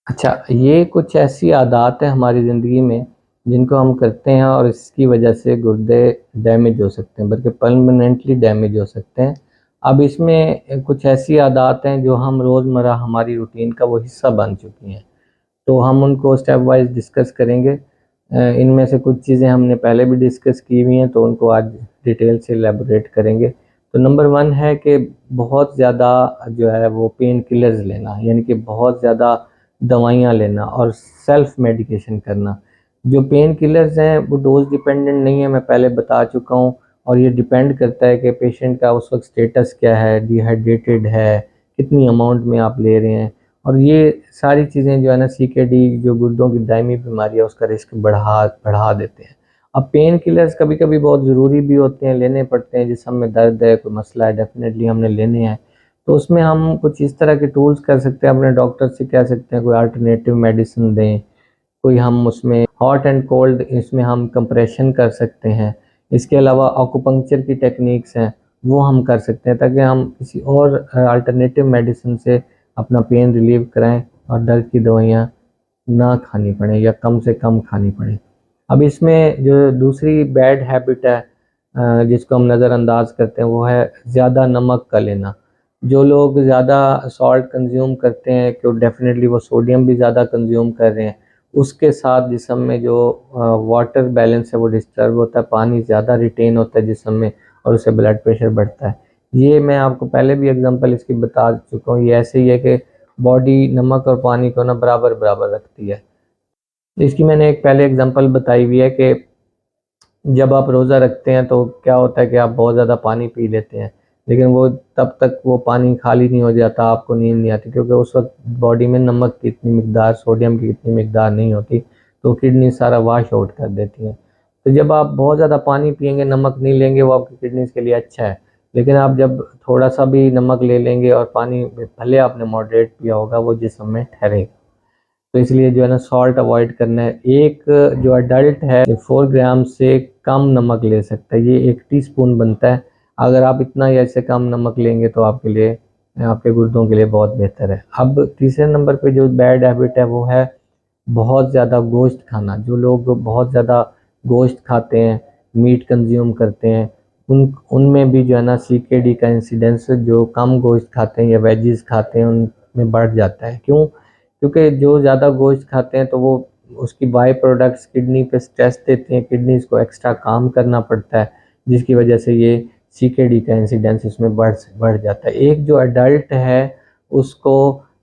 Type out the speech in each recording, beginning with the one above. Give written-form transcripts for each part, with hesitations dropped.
अच्छा, ये कुछ ऐसी आदत है हमारी ज़िंदगी में जिनको हम करते हैं और इसकी वजह से गुर्दे डैमेज हो सकते हैं, बल्कि परमानेंटली डैमेज हो सकते हैं। अब इसमें कुछ ऐसी आदत हैं जो हम रोज़मर्रा हमारी रूटीन का वो हिस्सा बन चुकी हैं, तो हम उनको स्टेप वाइज डिस्कस करेंगे। इनमें से कुछ चीज़ें हमने पहले भी डिस्कस की हुई हैं, तो उनको आज डिटेल से एलैबोरेट करेंगे। तो नंबर 1 है कि बहुत ज़्यादा जो है वो पेन किलर्स लेना, यानी कि बहुत ज़्यादा दवाइयाँ लेना और सेल्फ मेडिकेशन करना। जो पेन किलर्स हैं वो डोज़ डिपेंडेंट नहीं है, मैं पहले बता चुका हूँ, और ये डिपेंड करता है कि पेशेंट का उस वक्त स्टेटस क्या है, डिहाइड्रेटेड है, कितनी अमाउंट में आप ले रहे हैं। और ये सारी चीज़ें जो है ना, सीकेडी जो गुर्दों की दायमी बीमारी है उसका रिस्क बढ़ा बढ़ा देते हैं। अब पेन किलर्स कभी कभी बहुत ज़रूरी भी होते हैं, लेने पड़ते हैं। जिसम में दर्द है, कोई मसला है, डेफिनेटली हमने लेने हैं। तो उसमें हम कुछ इस तरह के टूल्स कर सकते हैं, अपने डॉक्टर से कह सकते हैं कोई अल्टरनेटिव मेडिसिन दें, कोई हम उसमें हॉट एंड कोल्ड इसमें हम कंप्रेशन कर सकते हैं। इसके अलावा एक्यूपंक्चर की टेक्निक्स हैं, वो हम कर सकते हैं, ताकि हम किसी और अल्टरनेटिव मेडिसिन से अपना पेन रिलीव कराएं और दर्द की दवाइयाँ ना खानी पड़े या कम से कम खानी पड़े। अब इसमें जो दूसरी बैड हैबिट है जिसको हम नज़रअंदाज करते हैं, वो है ज़्यादा नमक का लेना। जो लोग ज़्यादा सॉल्ट कंज्यूम करते हैं, कि डेफिनेटली वो सोडियम भी ज़्यादा कंज्यूम कर रहे हैं, उसके साथ जिस्म में जो वाटर बैलेंस है वो डिस्टर्ब होता है, पानी ज़्यादा रिटेन होता है जिस्म में, और उससे ब्लड प्रेशर बढ़ता है। ये मैं आपको पहले भी एग्जांपल इसकी बता चुका हूँ। ये ऐसे ही है कि बॉडी नमक और पानी को ना बराबर बराबर रखती है। इसकी मैंने एक पहले एग्जांपल बताई हुई है कि जब आप रोज़ा रखते हैं तो क्या होता है कि आप बहुत ज़्यादा पानी पी लेते हैं, लेकिन वो तब तक वो पानी खाली नहीं हो जाता, आपको नींद नहीं आती, क्योंकि उस वक्त बॉडी में नमक की इतनी मिकदार, सोडियम की इतनी मिकदार नहीं होती, तो किडनी सारा वाश आउट कर देती हैं। तो जब आप बहुत ज़्यादा पानी पियेंगे, नमक नहीं लेंगे, वो आपकी किडनीज के लिए अच्छा है। लेकिन आप जब थोड़ा सा भी नमक ले लेंगे और पानी भले आपने मॉडरेट पिया होगा, वो जिस्म में ठहरेगा। तो इसलिए जो है ना, सॉल्ट अवॉइड करना है। एक जो अडल्ट है 4 ग्राम से कम नमक ले सकता है, ये 1 टीस्पून बनता है। अगर आप इतना या इससे कम नमक लेंगे तो आपके लिए, आपके गुर्दों के लिए बहुत बेहतर है। अब तीसरे नंबर पे जो बैड हैबिट है वो है बहुत ज़्यादा गोश्त खाना। जो लोग बहुत ज़्यादा गोश्त खाते हैं, मीट कंज्यूम करते हैं, उनमें भी जो है ना सीकेडी का इंसिडेंस, जो कम गोश्त खाते हैं या वेजिस खाते हैं उनमें बढ़ जाता है। क्यों? क्योंकि जो ज़्यादा गोश्त खाते हैं तो वो उसकी बाई प्रोडक्ट्स किडनी पे स्ट्रेस देते हैं, किडनीज को एक्स्ट्रा काम करना पड़ता है, जिसकी वजह से ये सीकेडी का इंसिडेंस इसमें बढ़ जाता है। एक जो एडल्ट है उसको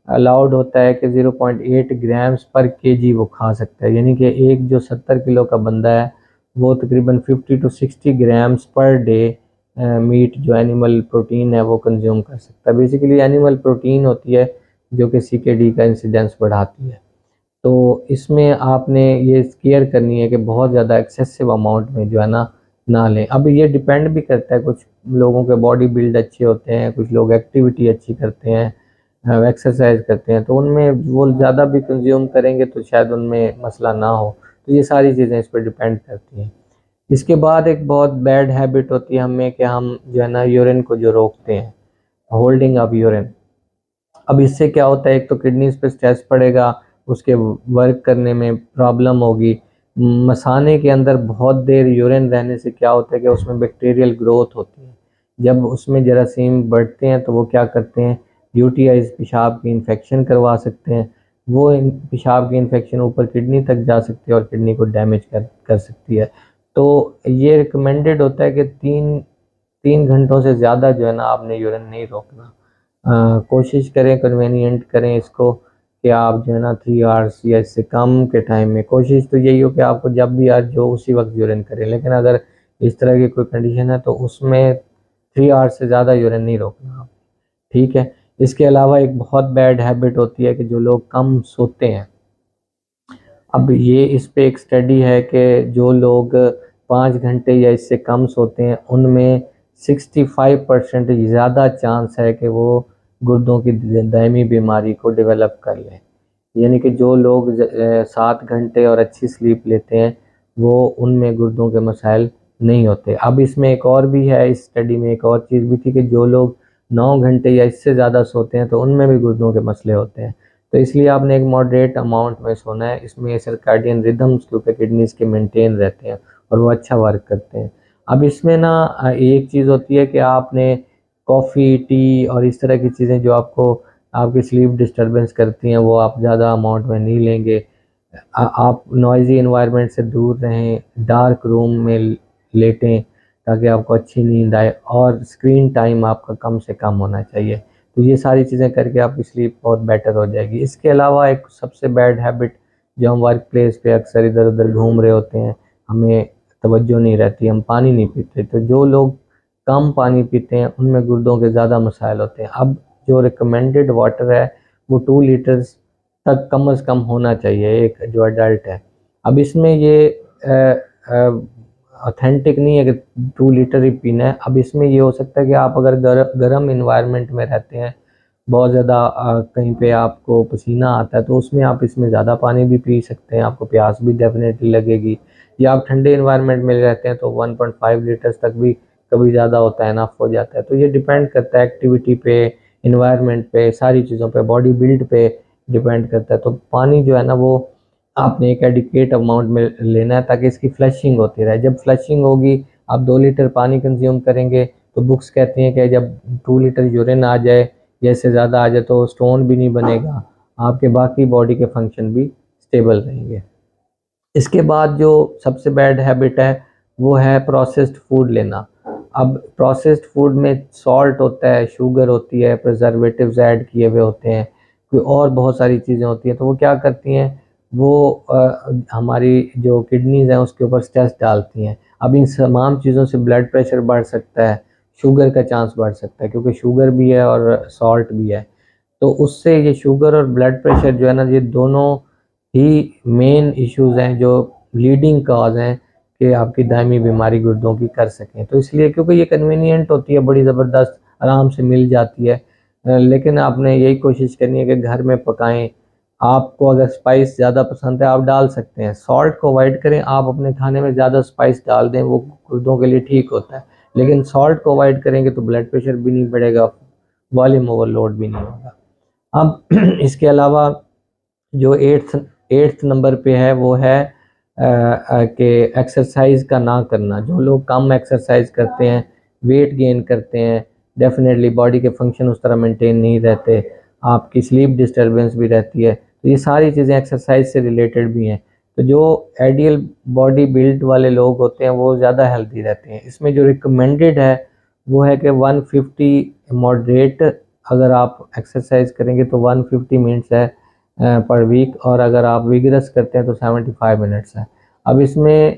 अलाउड होता है कि 0.8 ग्राम्स पर केजी वो खा सकता है, यानी कि एक जो 70 किलो का बंदा है वो तकरीबन 50 to 60 grams per day meat, जो एनिमल प्रोटीन है, वो कंज्यूम कर सकता है। बेसिकली एनिमल प्रोटीन होती है जो कि सीकेडी का इंसिडेंस बढ़ाती है। तो इसमें आपने ये केयर करनी है कि बहुत ज़्यादा एक्सेसिव अमाउंट में जो है ना लें। अब ये डिपेंड भी करता है, कुछ लोगों के बॉडी बिल्ड अच्छे होते हैं, कुछ लोग एक्टिविटी अच्छी करते हैं, एक्सरसाइज करते हैं, तो उनमें वो ज़्यादा भी कंज्यूम करेंगे तो शायद उनमें मसला ना हो। तो ये सारी चीज़ें इस पर डिपेंड करती हैं। इसके बाद एक बहुत बैड हैबिट होती है हमें कि हम जो है ना यूरिन को जो रोकते हैं, होल्डिंग ऑफ यूरिन। अब इससे क्या होता है, एक तो किडनीज पे स्ट्रेस पड़ेगा, उसके वर्क करने में प्रॉब्लम होगी। मसाने के अंदर बहुत देर यूरिन रहने से क्या होता है कि उसमें बैक्टीरियल ग्रोथ होती है। जब उसमें जरासीम बढ़ते हैं तो वो क्या करते हैं, यूटीआईज, पेशाब की इन्फेक्शन करवा सकते हैं। वो पेशाब की इन्फेक्शन ऊपर किडनी तक जा सकती है और किडनी को डैमेज कर सकती है। तो ये रिकमेंडेड होता है कि 3 घंटों से ज़्यादा जो है ना, आपने यूरिन नहीं रोकना। कोशिश करें, कन्वीनियंट करें इसको, कि आप जो है ना 3 आवर्स या इससे कम के टाइम में, कोशिश तो यही हो कि आपको जब भी आज जो उसी वक्त यूरिन करें। लेकिन अगर इस तरह की कोई कंडीशन है तो उसमें 3 आवर्स से ज़्यादा यूरिन नहीं रोकना आप, ठीक है। इसके अलावा एक बहुत बैड हैबिट होती है कि जो लोग कम सोते हैं। अब ये इस पे एक स्टडी है कि जो लोग 5 घंटे या इससे कम सोते हैं उनमें 65% ज़्यादा चांस है कि वो गुर्दों की दायमी बीमारी को डेवलप कर लें। यानी कि जो लोग 7 घंटे और अच्छी स्लीप लेते हैं वो उनमें गुर्दों के मसाइल नहीं होते। अब इसमें एक और भी है, इस स्टडी में एक और चीज़ भी थी कि जो लोग 9 घंटे या इससे ज़्यादा सोते हैं तो उनमें भी गुर्दों के मसले होते हैं। तो इसलिए आपने एक मॉडरेट अमाउंट में सोना है। इसमें सर्काडियन रिदम्स क्योंकि किडनीज के मेंटेन रहते हैं और वो अच्छा वर्क करते हैं। अब इसमें ना एक चीज़ होती है कि आपने कॉफ़ी, टी और इस तरह की चीज़ें जो आपको आपकी स्लीप डिस्टर्बेंस करती हैं वो आप ज़्यादा अमाउंट में नहीं लेंगे। आप नॉइज़ी इन्वायरमेंट से दूर रहें, डार्क रूम में लेटें ताकि आपको अच्छी नींद आए, और स्क्रीन टाइम आपका कम से कम होना चाहिए। तो ये सारी चीज़ें करके आपकी स्लीप बहुत बेटर हो जाएगी। इसके अलावा एक सबसे बैड हैबिट जो हम वर्क प्लेस पे अक्सर इधर उधर घूम रहे होते हैं, हमें तवज्जो नहीं रहती, हम पानी नहीं पीते। तो जो लोग कम पानी पीते हैं उनमें गुर्दों के ज़्यादा मसाइल होते हैं। अब जो रिकमेंडेड वाटर है वो 2 लीटर्स तक कम से कम होना चाहिए एक जो अडल्ट है। अब इसमें ये ऑथेंटिक नहीं है कि 2 लीटर ही पीना है। अब इसमें ये हो सकता है कि आप अगर गर्म इन्वायरमेंट में रहते हैं, बहुत ज़्यादा कहीं पे आपको पसीना आता है, तो उसमें आप इसमें ज़्यादा पानी भी पी सकते हैं, आपको प्यास भी डेफिनेटली लगेगी। या आप ठंडे इन्वायरमेंट में रहते हैं तो 1.5 लीटर्स तक भी कभी ज़्यादा होता है, इनफ हो जाता है। तो ये डिपेंड करता है एक्टिविटी पे, इन्वायरमेंट पे, सारी चीज़ों पे, बॉडी बिल्ड पे डिपेंड करता है। तो पानी जो है ना वो आपने एक एडिकेट अमाउंट में लेना है ताकि इसकी फ्लशिंग होती रहे। जब फ्लशिंग होगी, आप 2 लीटर पानी कंज्यूम करेंगे तो बुक्स कहती हैं कि जब 2 लीटर यूरिन आ जाए या इससे ज़्यादा आ जाए तो स्टोन भी नहीं बनेगा, आपके बाकी बॉडी के फंक्शन भी स्टेबल रहेंगे। इसके बाद जो सबसे बैड हैबिट है वो है प्रोसेस्ड फूड लेना। अब प्रोसेस्ड फूड में सॉल्ट होता है, शुगर होती है, प्रिजर्वेटिव्स ऐड किए हुए होते हैं, कोई और बहुत सारी चीज़ें होती हैं। तो वो क्या करती हैं, वो हमारी जो किडनीज़ हैं उसके ऊपर स्ट्रेस डालती हैं। अब इन तमाम चीज़ों से ब्लड प्रेशर बढ़ सकता है, शुगर का चांस बढ़ सकता है क्योंकि शुगर भी है और सॉल्ट भी है। तो उससे ये शुगर और ब्लड प्रेशर जो है ना, ये दोनों ही मेन इश्यूज़ हैं जो लीडिंग कॉज हैं कि आपकी दायमी बीमारी गुर्दों की कर सकें। तो इसलिए क्योंकि ये कन्वीनियंट होती है, बड़ी ज़बरदस्त आराम से मिल जाती है, लेकिन आपने यही कोशिश करनी है कि घर में पकाएं। आपको अगर स्पाइस ज़्यादा पसंद है आप डाल सकते हैं, सॉल्ट को अवॉइड करें। आप अपने खाने में ज़्यादा स्पाइस डाल दें, वो गुर्दों के लिए ठीक होता है, लेकिन सॉल्ट को अवॉइड करेंगे तो ब्लड प्रेशर भी नहीं बढ़ेगा, वॉल्यूम ओवरलोड भी नहीं होगा। अब इसके अलावा जो एट्थ नंबर पे है वो है कि एक्सरसाइज का ना करना। जो लोग कम एक्सरसाइज करते हैं, वेट गेन करते हैं, डेफिनेटली बॉडी के फंक्शन उस तरह मेंटेन नहीं रहते, आपकी स्लीप डिस्टर्बेंस भी रहती है। तो ये सारी चीज़ें एक्सरसाइज से रिलेटेड भी हैं। तो जो आइडियल बॉडी बिल्ड वाले लोग होते हैं वो ज़्यादा हेल्दी रहते हैं। इसमें जो रिकमेंडेड है वो है कि 150 मॉडरेट अगर आप एक्सरसाइज करेंगे तो 150 मिनट्स है पर वीक, और अगर आप विगरस करते हैं तो 75 मिनट्स है। अब इसमें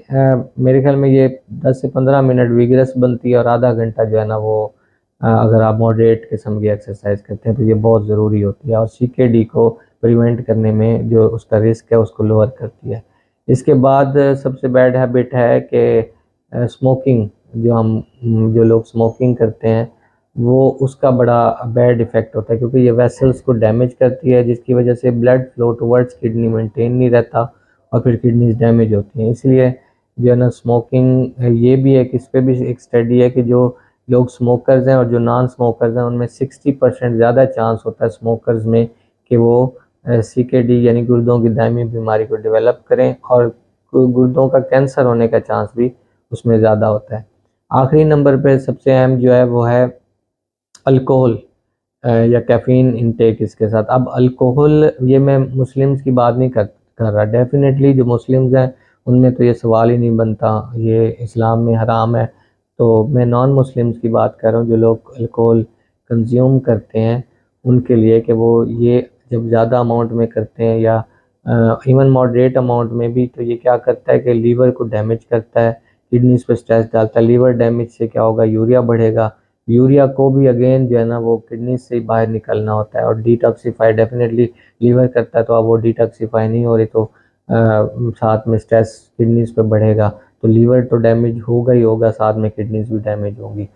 मेरे ख्याल में ये 10 से 15 मिनट विगरस बनती है और आधा घंटा जो है ना वो अगर आप मॉडरेट किस्म की एक्सरसाइज करते हैं तो ये बहुत ज़रूरी होती है और CKD को प्रिवेंट करने में जो उसका रिस्क है उसको लोअर करती है। इसके बाद सबसे बैड हैबिट है कि स्मोकिंग। जो लोग स्मोकिंग करते हैं वो उसका बड़ा बैड इफ़ेक्ट होता है क्योंकि ये वेसल्स को डैमेज करती है, जिसकी वजह से blood flow towards kidney maintain नहीं रहता और फिर किडनीज डैमेज होती हैं। इसलिए जो है ना स्मोकिंग, ये भी है कि इस पर भी एक स्टडी है कि जो लोग स्मोकर्स हैं और जो नॉन स्मोकर्स हैं उनमें 60% ज़्यादा चांस होता है स्मोकर्स में कि वो CKD यानी गुर्दों की दायमी बीमारी को डेवलप करें, और गुर्दों का कैंसर होने का चांस भी उसमें ज़्यादा होता है। आखिरी नंबर पर सबसे अहम जो है वो है अल्कोहल या कैफ़ीन इनटेक इसके साथ। अब अल्कोहल, ये मैं मुस्लिम्स की बात नहीं कर रहा, डेफिनेटली जो मुस्लिम्स हैं उनमें तो ये सवाल ही नहीं बनता, ये इस्लाम में हराम है। तो मैं नॉन मुस्लिम्स की बात कर रहा हूँ, जो लोग अल्कोहल कंज्यूम करते हैं उनके लिए कि वो ये जब ज़्यादा अमाउंट में करते हैं या इवन मॉडरेट अमाउंट में भी, तो ये क्या करता है कि लीवर को डैमेज करता है, किडनीज पर स्ट्रेस डालता है। लीवर डैमेज से क्या होगा, यूरिया बढ़ेगा, यूरिया को भी अगेन जो है ना वो किडनी से बाहर निकलना होता है, और डिटॉक्सीफाई डेफिनेटली लीवर करता है। तो अब वो डिटॉक्सीफाई नहीं हो रही तो साथ में स्ट्रेस किडनीज पे बढ़ेगा, तो लीवर तो डैमेज होगा ही होगा, साथ में किडनीज भी डैमेज होंगी।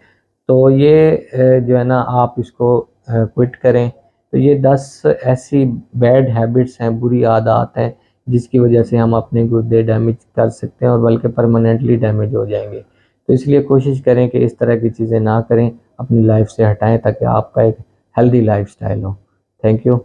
तो ये जो है ना आप इसको क्विट करें। तो ये 10 ऐसी बैड हैबिट्स हैं, बुरी आदत हैं जिसकी वजह से हम अपने गुर्दे डैमेज कर सकते हैं और बल्कि परमानेंटली डैमेज हो जाएंगे। तो इसलिए कोशिश करें कि इस तरह की चीज़ें ना करें, अपनी लाइफ से हटाएं ताकि आपका एक हेल्दी लाइफस्टाइल हो। Thank you.